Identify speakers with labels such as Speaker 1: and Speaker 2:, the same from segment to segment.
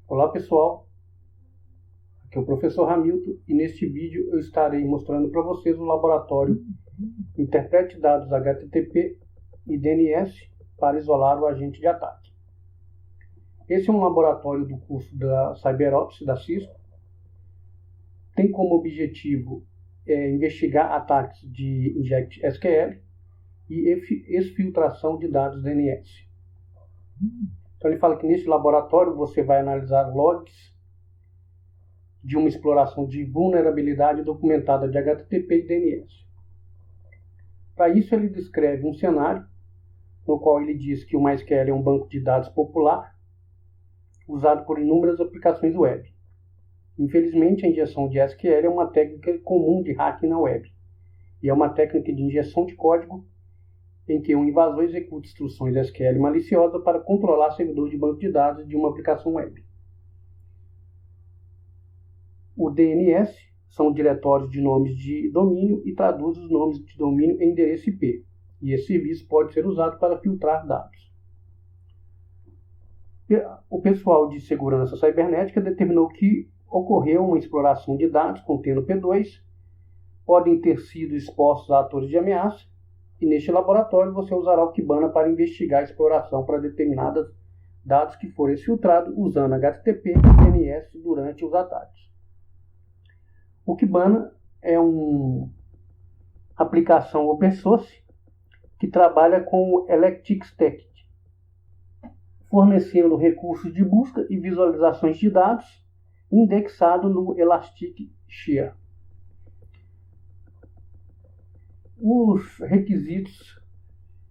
Speaker 1: Olá pessoal, aqui é o professor Hamilton e neste vídeo eu estarei mostrando para vocês o laboratório Interprete dados HTTP e DNS para isolar o agente de ataque. Esse é um laboratório do curso da CyberOps da Cisco. Tem como objetivo investigar ataques de inject SQL e exfiltração de dados DNS. Então ele fala que nesse laboratório você vai analisar logs de uma exploração de vulnerabilidade documentada de HTTP e DNS. Para isso ele descreve um cenário no qual ele diz que o MySQL é um banco de dados popular usado por inúmeras aplicações web. Infelizmente, a injeção de SQL é uma técnica comum de hacking na web e é uma técnica de injeção de código em que um invasor executa instruções SQL maliciosas para controlar servidor de banco de dados de uma aplicação web. O DNS são diretórios de nomes de domínio e traduz os nomes de domínio em endereço IP, e esse serviço pode ser usado para filtrar dados. O pessoal de segurança cibernética determinou que ocorreu uma exploração de dados contendo P2, podem ter sido expostos a atores de ameaça, e neste laboratório você usará o Kibana para investigar a exploração para determinados dados que foram exfiltrados usando HTTP e DNS durante os ataques. O Kibana é uma aplicação open source que trabalha com o Elasticsearch, fornecendo recursos de busca e visualizações de dados indexado no Elasticsearch. Os requisitos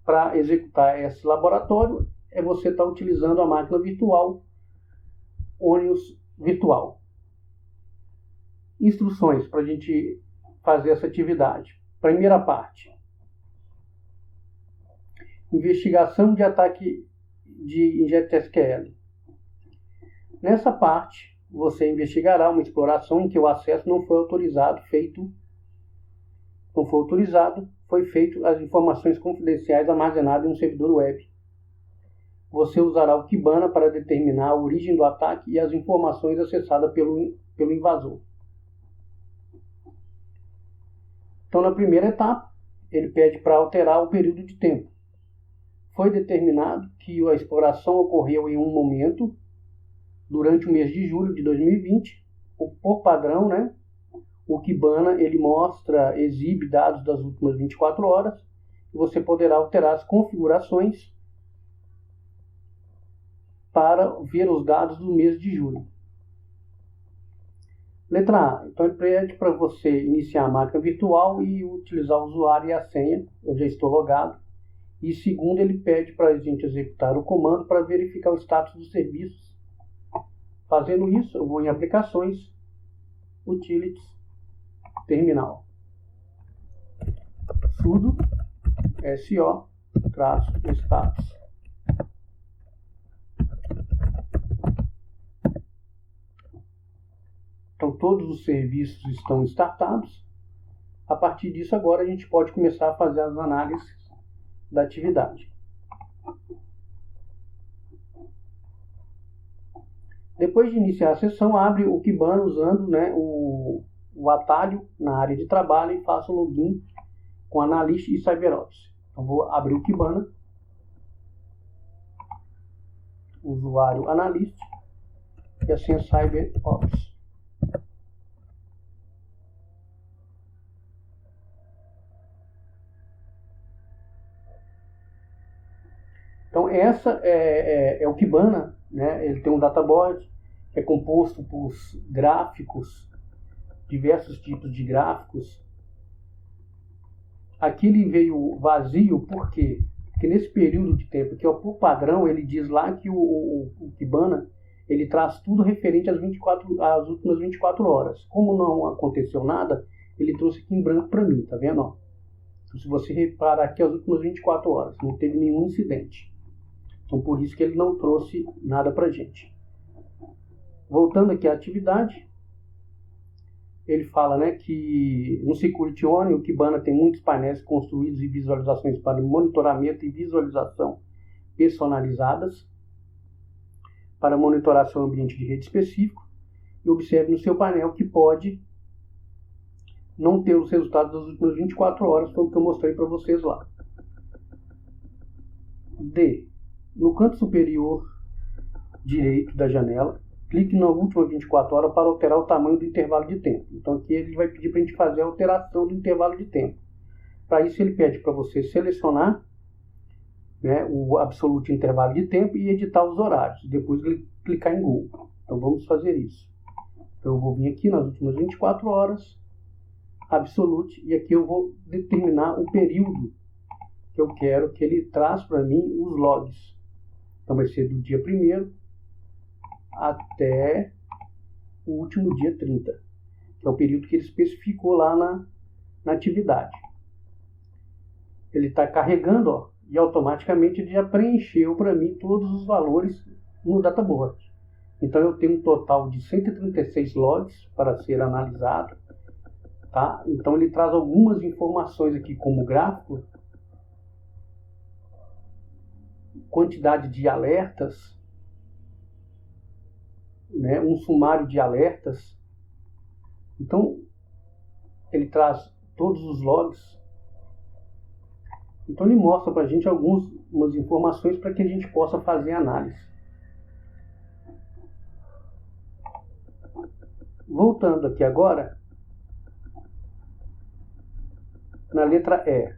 Speaker 1: para executar esse laboratório é você estar utilizando a máquina virtual Onius Virtual. Instruções para a gente fazer essa atividade. Primeira parte. Investigação de ataque de inject SQL. Nessa parte, você investigará uma exploração em que o acesso não foi autorizado, foi feito as informações confidenciais armazenadas em um servidor web. Você usará o Kibana para determinar a origem do ataque e as informações acessadas pelo invasor. Então, na primeira etapa, ele pede para alterar o período de tempo. Foi determinado que a exploração ocorreu em um momento, durante o mês de julho de 2020, por padrão, né? O Kibana ele exibe dados das últimas 24 horas e você poderá alterar as configurações para ver os dados do mês de julho. Letra A. Então ele pede para você iniciar a máquina virtual e utilizar o usuário e a senha. Eu já estou logado. E segundo, ele pede para a gente executar o comando para verificar o status dos serviços. Fazendo isso, eu vou em aplicações, utilities, terminal. Sudo so-status. Então todos os serviços estão startados. A partir disso agora a gente pode começar a fazer as análises da atividade. Depois de iniciar a sessão, abre o Kibana usando o atalho na área de trabalho e faça o login com Analyst e CyberOps. Então vou abrir o Kibana, usuário Analyst e a senha CyberOps. Então essa é o Kibana, né? Ele tem um databoard que é composto por gráficos, diversos tipos de gráficos. Aqui ele veio vazio, por quê? Porque nesse período de tempo, que é por padrão, ele diz lá que o Kibana ele traz tudo referente às últimas 24 horas. Como não aconteceu nada, ele trouxe aqui em branco para mim, tá vendo? Ó? Então, se você reparar aqui as últimas 24 horas, não teve nenhum incidente. Então por isso que ele não trouxe nada para a gente. Voltando aqui à atividade, ele fala, né, que no Security One o Kibana tem muitos painéis construídos e visualizações para monitoramento e visualização personalizadas. para monitorar seu ambiente de rede específico e observe no seu painel que pode não ter os resultados das últimas 24 horas, foi o que eu mostrei para vocês lá. D. No canto superior direito da janela, clique na última 24 horas para alterar o tamanho do intervalo de tempo. Então aqui ele vai pedir para a gente fazer a alteração do intervalo de tempo. Para isso ele pede para você selecionar, né, o absoluto intervalo de tempo e editar os horários. Depois clicar em Go. Então vamos fazer isso. Então eu vou vir aqui nas últimas 24 horas, absolute, e aqui eu vou determinar o período que eu quero que ele traz para mim os logs. Então vai ser do dia 1º até o último dia 30, que é o período que ele especificou lá na atividade. Ele está carregando, ó, e automaticamente ele já preencheu para mim todos os valores no databoard. Então eu tenho um total de 136 logs para ser analisado, tá? Então ele traz algumas informações aqui como gráfico, quantidade de alertas, né, um sumário de alertas. Então ele traz todos os logs. Então ele mostra para a gente algumas informações para que a gente possa fazer análise. Voltando aqui agora, na letra E.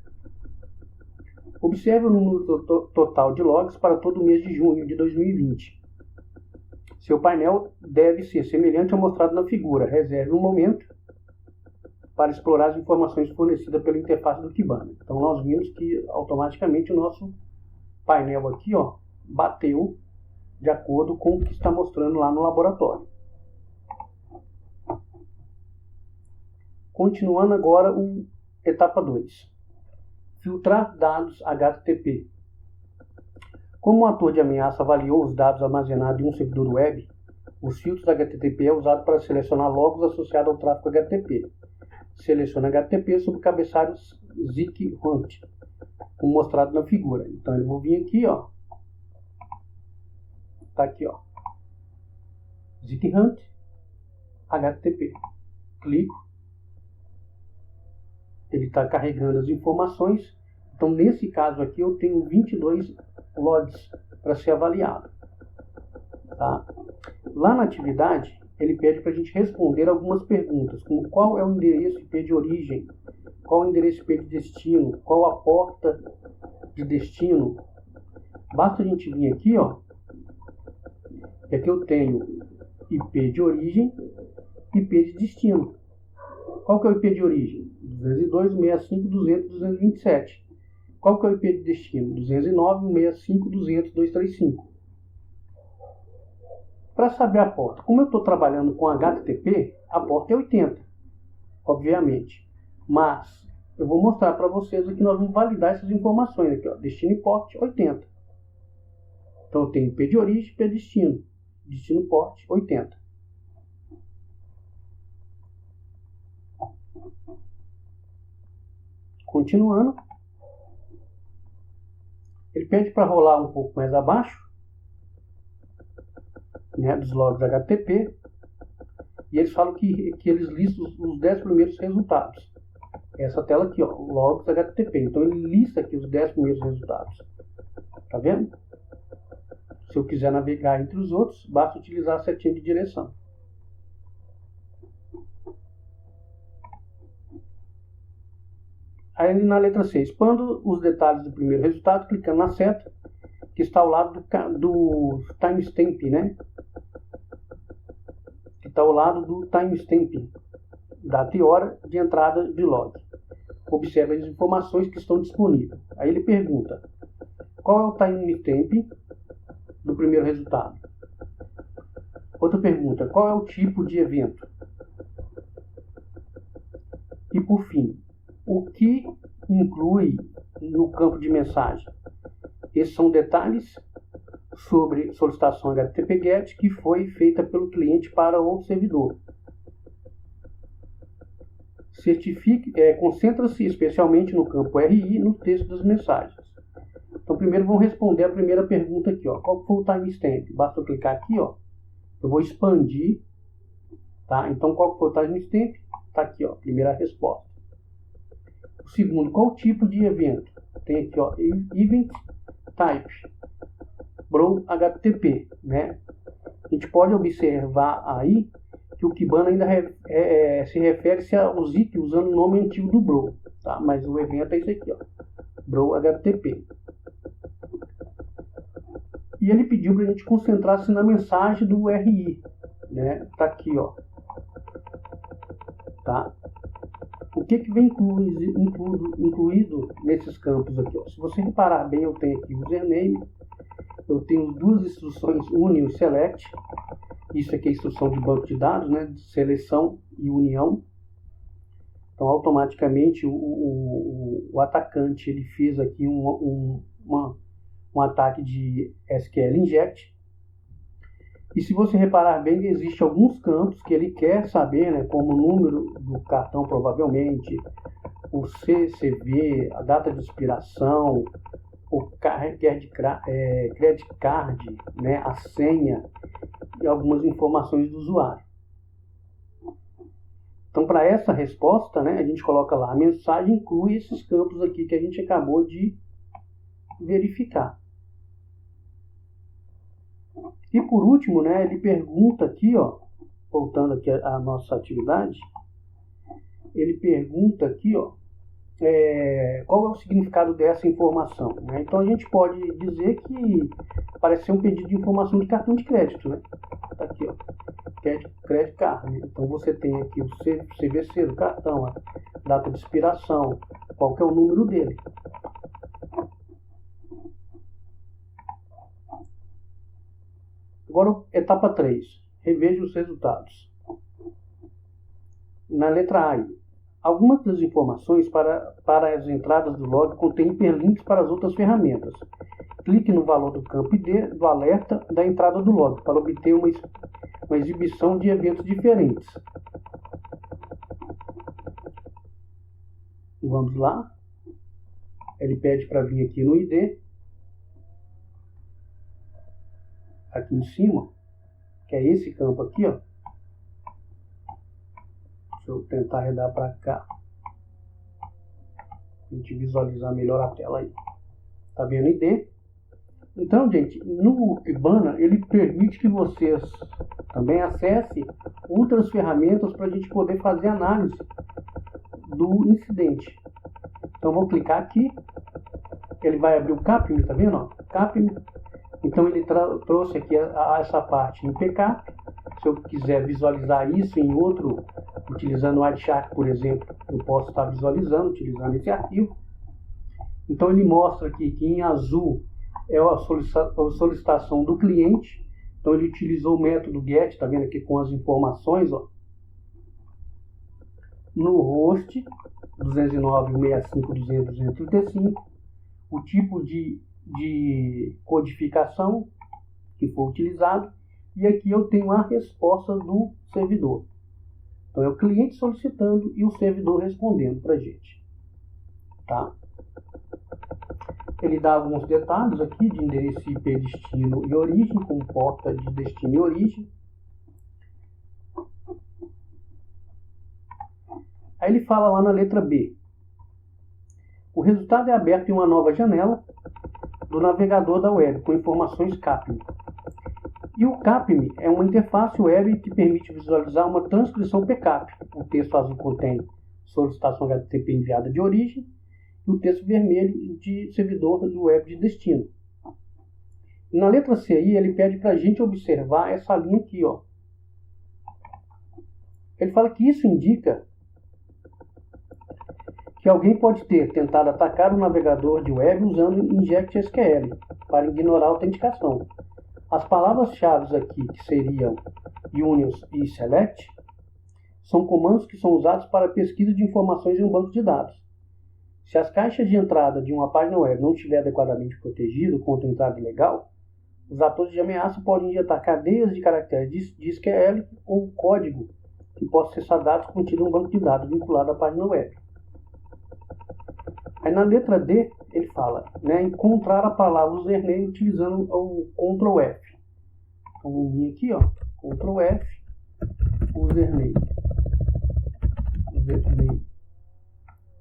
Speaker 1: Observe o número total de logs para todo o mês de junho de 2020. Seu painel deve ser semelhante ao mostrado na figura. Reserve um momento para explorar as informações fornecidas pela interface do Kibana. Então nós vimos que automaticamente o nosso painel aqui, ó, bateu de acordo com o que está mostrando lá no laboratório. Continuando agora etapa 2. Filtrar dados HTTP. Como o ator de ameaça avaliou os dados armazenados em um servidor web, os filtros HTTP é usado para selecionar logos associados ao tráfego HTTP. Selecione HTTP sob o cabeçalho ZigHunt, como mostrado na figura. Então eu vou vir aqui, ó. Tá aqui, ó. ZigHunt HTTP. Clico. Ele está carregando as informações. Então nesse caso aqui eu tenho 22 logs para ser avaliado. Tá? Lá na atividade, ele pede para a gente responder algumas perguntas, como qual é o endereço IP de origem, qual é o endereço IP de destino, qual a porta de destino. Basta a gente vir aqui, ó, e aqui eu tenho IP de origem, IP de destino. Qual que é o IP de origem? 202.165.200.227. Qual que é o IP de destino? 209.165.200.235. Para saber a porta, como eu estou trabalhando com HTTP, a porta é 80, obviamente. Mas eu vou mostrar para vocês aqui, nós vamos validar essas informações aqui, ó, destino e porte 80. Então eu tenho IP de origem, IP de destino. Destino porte 80. Continuando, ele pede para rolar um pouco mais abaixo, né, dos logs HTTP, e eles falam que eles listam os 10 primeiros resultados. Essa tela aqui, ó, logs HTTP. Então ele lista aqui os 10 primeiros resultados. Tá vendo? Se eu quiser navegar entre os outros, basta utilizar a setinha de direção. Aí na letra C, expando os detalhes do primeiro resultado, clicando na seta, que está ao lado do timestamp, né? Que está ao lado do timestamp, data e hora de entrada de log. Observe as informações que estão disponíveis. Aí ele pergunta, qual é o timestamp do primeiro resultado? Outra pergunta, qual é o tipo de evento? E por fim, o que inclui no campo de mensagem? Esses são detalhes sobre solicitação HTTP GET que foi feita pelo cliente para o servidor. Concentra-se especialmente no campo RI no texto das mensagens. Então primeiro vamos responder a primeira pergunta aqui, ó. Qual foi o timestamp? Basta eu clicar aqui, ó. Eu vou expandir, tá? Então qual foi o timestamp? Tá aqui, ó, primeira resposta. O segundo, qual tipo de evento? Tem aqui, ó, Event Type, Brow HTTP, né? A gente pode observar aí que o Kibana ainda se refere-se aos itens usando o nome antigo do Brow, tá? Mas o evento é esse aqui, ó, Brow HTTP. E ele pediu para a gente concentrar-se na mensagem do URI, né? Tá aqui, ó, tá? O que vem incluído nesses campos aqui, ó? Se você reparar bem, eu tenho aqui username, eu tenho duas instruções union e select. Isso aqui é a instrução de banco de dados, né? De seleção e união. Então, automaticamente, o atacante ele fez aqui um ataque de SQL inject. E se você reparar bem, existem alguns campos que ele quer saber, né? Como o número do cartão, provavelmente, o CCV, a data de expiração, o credit card, né? A senha e algumas informações do usuário. Então, para essa resposta, né, a gente coloca lá, a mensagem inclui esses campos aqui que a gente acabou de verificar. E por último, né, ele pergunta aqui, ó, voltando aqui à nossa atividade, ele pergunta aqui, ó, qual é o significado dessa informação, né? Então a gente pode dizer que parece ser um pedido de informação de cartão de crédito, né? Tá aqui, ó, credit card, né? Então você tem aqui o CVC do cartão, a data de expiração, qual que é o número dele. Agora, etapa 3. Reveja os resultados. Na letra A, algumas das informações para as entradas do log contêm hiperlinks para as outras ferramentas. Clique no valor do campo ID do alerta da entrada do log para obter uma exibição de eventos diferentes. Vamos lá. Ele pede para vir aqui no ID. Aqui em cima, que é esse campo aqui, ó. Deixa eu tentar arredar para cá. A gente visualizar melhor a tela aí. Tá vendo ID? Então, gente, no Kibana, ele permite que vocês também acessem outras ferramentas para a gente poder fazer análise do incidente. Então, vou clicar aqui. Ele vai abrir o Capim, tá vendo? Ó? Capim. Então ele trouxe aqui essa parte em PK. Se eu quiser visualizar isso em outro, utilizando o Wireshark, por exemplo, eu posso estar visualizando, utilizando esse arquivo. Então ele mostra aqui que em azul é a solicitação do cliente. Então ele utilizou o método GET, tá vendo aqui com as informações, ó. No host 209.165.200.235, o tipo de codificação que foi utilizado, e aqui eu tenho a resposta do servidor. Então é o cliente solicitando e o servidor respondendo para a gente, tá? Ele dá alguns detalhes aqui de endereço IP, destino e origem, com porta de destino e origem. Aí ele fala lá na letra B. O resultado é aberto em uma nova janela do navegador da web, com informações CAPM. E o CAPM é uma interface web que permite visualizar uma transcrição PCAP. O texto azul contém solicitação HTTP enviada de origem e o texto vermelho de servidor do web de destino. E na letra C aí, ele pede para a gente observar essa linha aqui, ó. Ele fala que isso indica que alguém pode ter tentado atacar o navegador de web usando inject SQL para ignorar a autenticação. As palavras-chave aqui, que seriam unions e select, são comandos que são usados para pesquisa de informações em um banco de dados. Se as caixas de entrada de uma página web não estiver adequadamente protegido contra entrada ilegal, os atores de ameaça podem injetar cadeias de caracteres de SQL ou código que possa acessar dados contidos em um banco de dados vinculado à página web. Aí na letra D, ele fala, né, encontrar a palavra username utilizando o Ctrl F. Então vamos vir aqui, ó, Ctrl F, username.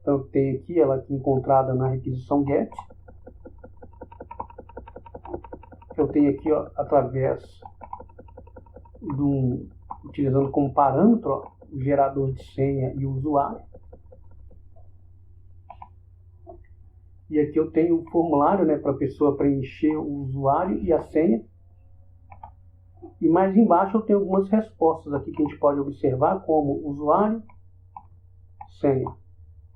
Speaker 1: Então eu tenho aqui ela aqui encontrada na requisição GET. Eu tenho aqui, ó, através utilizando como parâmetro, ó, o gerador de senha e o usuário. E aqui eu tenho o formulário, né, para a pessoa preencher o usuário e a senha. E mais embaixo eu tenho algumas respostas aqui que a gente pode observar, como usuário, senha,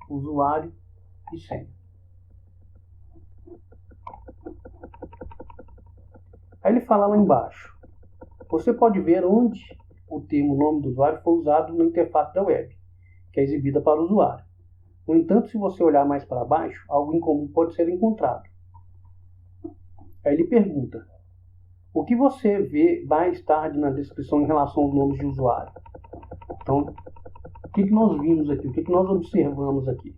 Speaker 1: usuário e senha. Aí ele fala lá embaixo, você pode ver onde o termo nome do usuário foi usado na interface da web, que é exibida para o usuário. No entanto, se você olhar mais para baixo, algo incomum pode ser encontrado. Aí ele pergunta, o que você vê mais tarde na descrição em relação aos nomes de usuário? Então, o que nós vimos aqui? O que nós observamos aqui?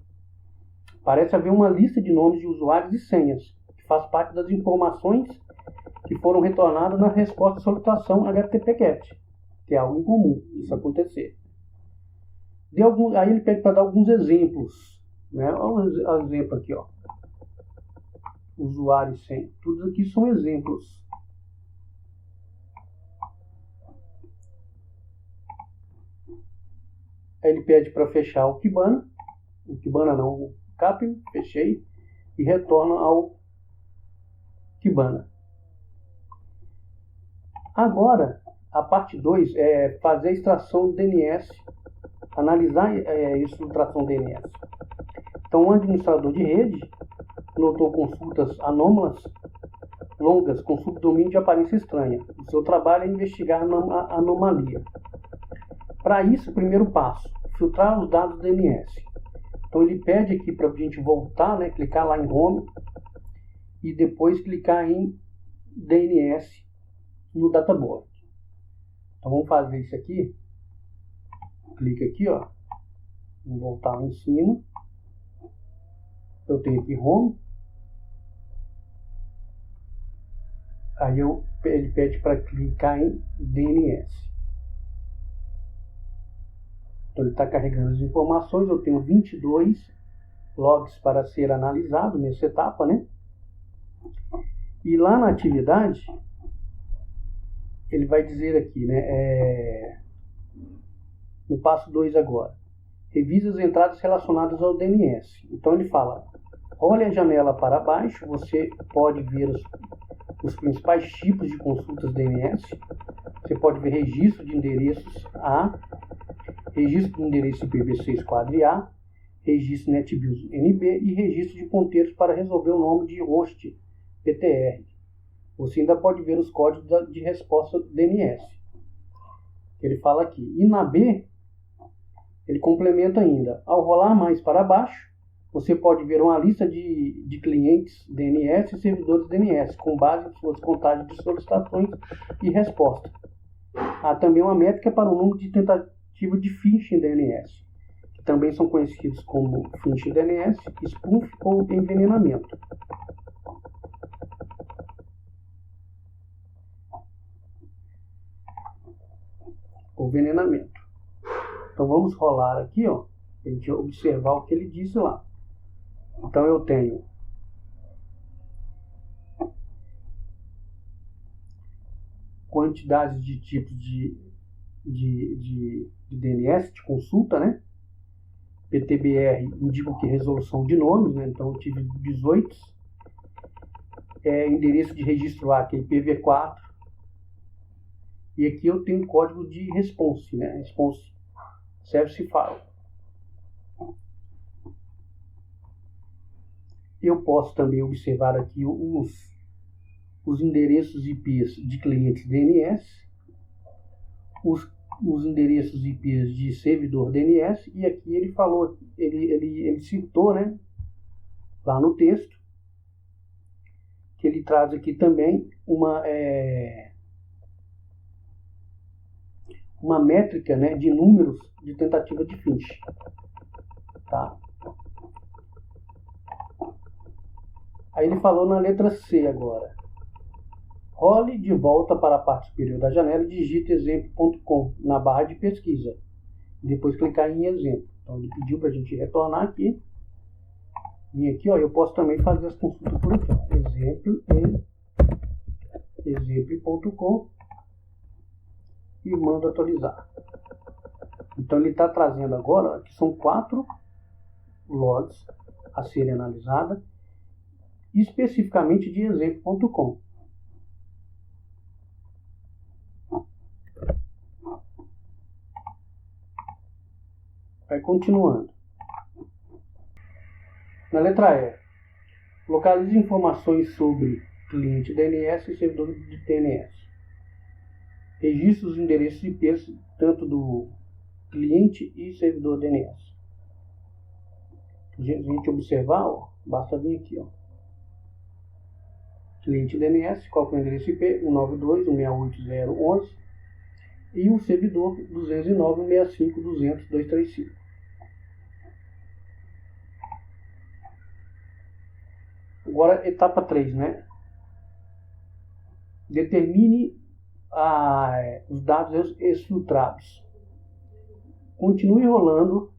Speaker 1: Parece haver uma lista de nomes de usuários e senhas, que faz parte das informações que foram retornadas na resposta à solicitação HTTP/GET, que é algo incomum isso acontecer. Aí ele pede para dar alguns exemplos, né? Olha o exemplo aqui, ó. Usuário e senha. Tudo aqui são exemplos. Aí ele pede para fechar o Kibana não, o Capim, fechei, e retorna ao Kibana. Agora, a parte 2 é fazer a extração do DNS, analisar isso na extração do DNS. Então, um administrador de rede notou consultas anômalas longas com subdomínio de aparência estranha. O seu trabalho é investigar a anomalia. Para isso, o primeiro passo, filtrar os dados do DNS. Então ele pede aqui para a gente voltar, né, clicar lá em Home e depois clicar em DNS no Databoard. Então vamos fazer isso aqui. Clica aqui, ó. Vamos voltar lá em cima. Eu tenho aqui Home. Aí ele pede para clicar em DNS. Então ele está carregando as informações. Eu tenho 22 logs para ser analisado nessa etapa, né? E lá na atividade, ele vai dizer aqui, né? No passo 2 agora. Revise as entradas relacionadas ao DNS. Então ele fala, olhe a janela para baixo, você pode ver os principais tipos de consultas DNS. Você pode ver registro de endereços A, registro de endereço IPv6 quadro A, registro NetBIOS NB e registro de ponteiros para resolver o nome de host PTR. Você ainda pode ver os códigos de resposta DNS. Ele fala aqui. E na B, ele complementa ainda. Ao rolar mais para baixo, você pode ver uma lista de clientes DNS e servidores DNS, com base em suas contagens de solicitações e respostas. Há também uma métrica para o número de tentativas de phishing DNS, que também são conhecidos como phishing DNS, spoof ou envenenamento. Envenenamento. Então vamos rolar aqui, ó, para a gente observar o que ele disse lá. Então eu tenho quantidades de tipos de DNS, de consulta, né? PTBR indica que resolução de nomes, né? Então eu tive 18. Endereço de registro A, que é IPv4. E aqui eu tenho código de response, né? Response service file. Eu posso também observar aqui os endereços IPs de clientes DNS, os endereços IPs de servidor DNS, e aqui ele falou, ele citou, né, lá no texto, que ele traz aqui também uma métrica, né, de números de tentativa de phishing. Tá? Aí ele falou na letra C agora. Role de volta para a parte superior da janela e digite exemplo.com na barra de pesquisa. Depois clicar em exemplo. Então ele pediu para a gente retornar aqui. E aqui, ó, eu posso também fazer as consultas por aqui, ó. Exemplo.com e mando atualizar. Então ele está trazendo agora que são 4 logs a serem analisadas, especificamente de exemplo.com. Vai continuando. Na letra E, localize informações sobre cliente DNS e servidor de DNS. Registre os endereços IP tanto do cliente e servidor DNS. Se a gente observar, ó, basta vir aqui, ó. Cliente DNS, qual que é o endereço IP? 192.168.0.11 e o servidor 209.165.200.235. Agora, etapa 3, né? Determine os dados exfiltrados. Continue rolando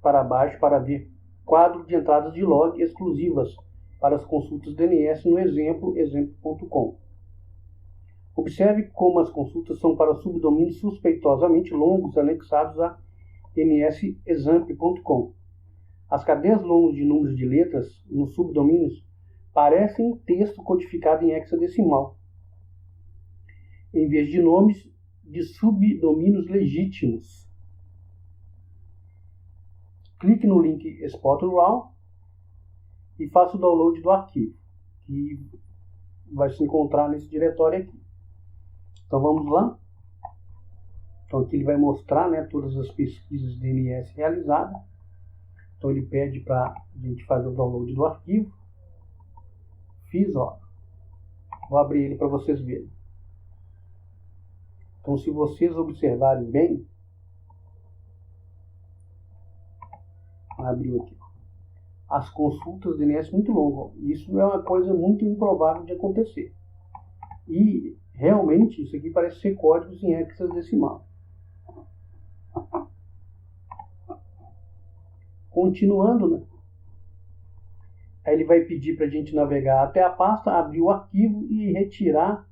Speaker 1: para baixo para ver quadro de entradas de log exclusivas para as consultas DNS no exemplo.com. Observe como as consultas são para subdomínios suspeitosamente longos anexados a nsexample.com. As cadeias longas de números de letras nos subdomínios parecem texto codificado em hexadecimal, em vez de nomes de subdomínios legítimos. Clique no link Export URL e faça o download do arquivo, que vai se encontrar nesse diretório aqui. Então vamos lá. Então aqui ele vai mostrar, né, todas as pesquisas DNS realizadas. Então ele pede para a gente fazer o download do arquivo. Fiz, ó. Vou abrir ele para vocês verem. Então se vocês observarem bem, abriu aqui, ó. As consultas DNS muito longas. Isso é uma coisa muito improvável de acontecer. E realmente isso aqui parece ser códigos em hexadecimal. Continuando, né? Aí ele vai pedir para a gente navegar até a pasta, abrir o arquivo e retirar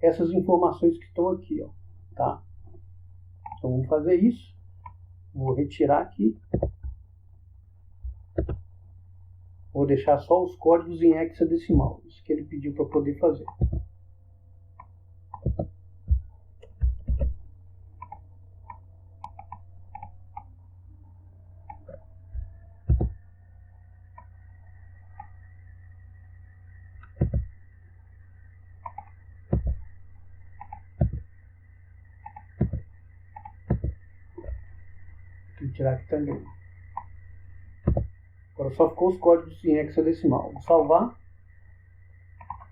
Speaker 1: essas informações que estão aqui, ó, tá? Então vamos fazer isso. Vou retirar aqui. Vou deixar só os códigos em hexadecimal. Isso que ele pediu para poder fazer. Vou tirar aqui também. Agora só ficou os códigos em hexadecimal. Vou salvar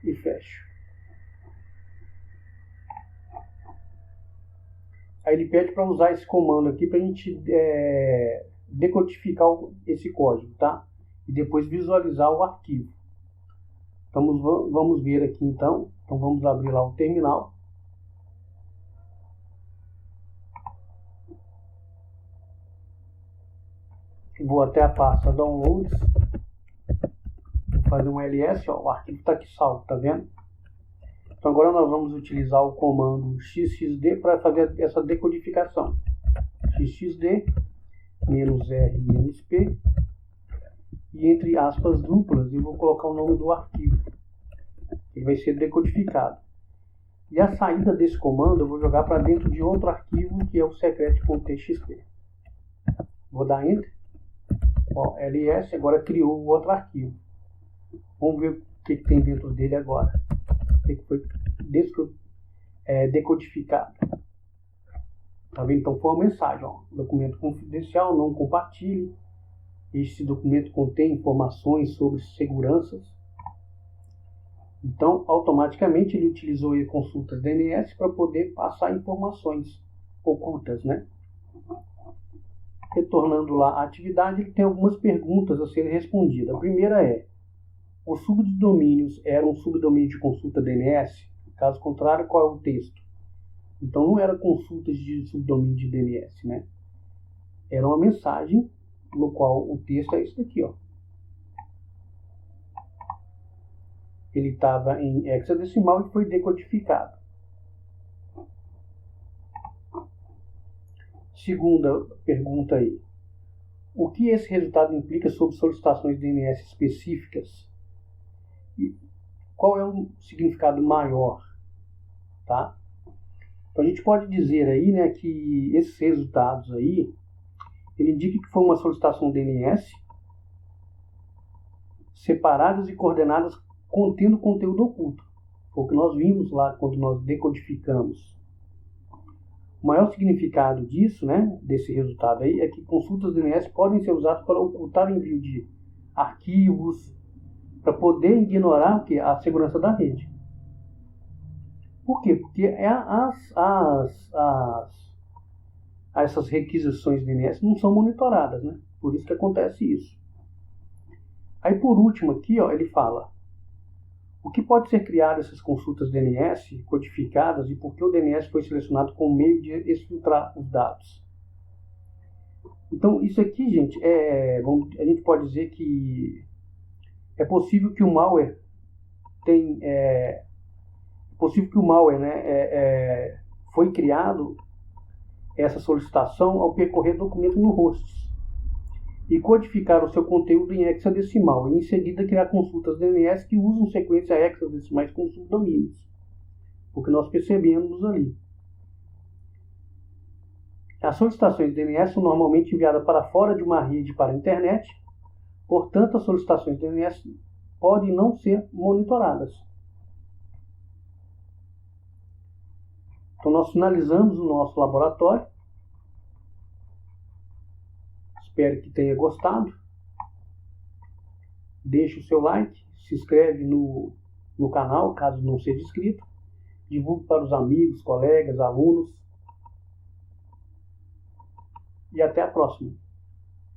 Speaker 1: e fecho. Aí ele pede para usar esse comando aqui para a gente decodificar esse código, tá? E depois visualizar o arquivo. Então vamos ver aqui então. Então vamos abrir lá o terminal. Vou até a pasta Downloads. Vou fazer um ls, ó, o arquivo está aqui salvo, tá vendo? Então agora nós vamos utilizar o comando xxd para fazer essa decodificação. xxd -r-p e entre aspas duplas eu vou colocar o nome do arquivo. Ele vai ser decodificado. E a saída desse comando eu vou jogar para dentro de outro arquivo que é o secret.txt. Vou dar Enter. Ó, ls agora criou o outro arquivo. Vamos ver o que tem dentro dele agora. O que foi decodificado. Tá vendo? Então foi uma mensagem, ó. Documento confidencial, não compartilhe. Este documento contém informações sobre seguranças. Então, automaticamente ele utilizou consultas DNS para poder passar informações ocultas, né? Retornando lá à atividade, ele tem algumas perguntas a serem respondidas. A primeira é: os subdomínios eram um subdomínio de consulta DNS? Caso contrário, qual é o texto? Então não era consultas de subdomínio de DNS, né? Era uma mensagem no qual o texto é isso daqui, ó. Ele estava em hexadecimal e foi decodificado. Segunda pergunta aí. O que esse resultado implica sobre solicitações de DNS específicas? E qual é o significado maior? Tá? Então a gente pode dizer aí, né, que esses resultados aí, ele indica que foi uma solicitação DNS separadas e coordenadas contendo conteúdo oculto. Foi o que nós vimos lá quando nós decodificamos. O maior significado disso, né, desse resultado aí, é que consultas DNS podem ser usadas para ocultar o envio de arquivos, para poder ignorar a segurança da rede. Por quê? Porque essas requisições DNS não são monitoradas, né? Por isso que acontece isso. Aí por último aqui, ó, ele fala o que pode ser criado essas consultas DNS codificadas e por que o DNS foi selecionado como meio de exfiltrar os dados. Então isso aqui, gente, a gente pode dizer que é possível que o malware foi criado essa solicitação ao percorrer documento no host e codificar o seu conteúdo em hexadecimal e em seguida criar consultas DNS que usam sequência hexadecimais com subdomínios, o que nós percebemos ali. As solicitações DNS são normalmente enviadas para fora de uma rede para a internet, portanto as solicitações DNS podem não ser monitoradas. Então nós finalizamos o nosso laboratório. Espero que tenha gostado. Deixe o seu like, se inscreve no canal, caso não seja inscrito. Divulgue para os amigos, colegas, alunos. E até a próxima.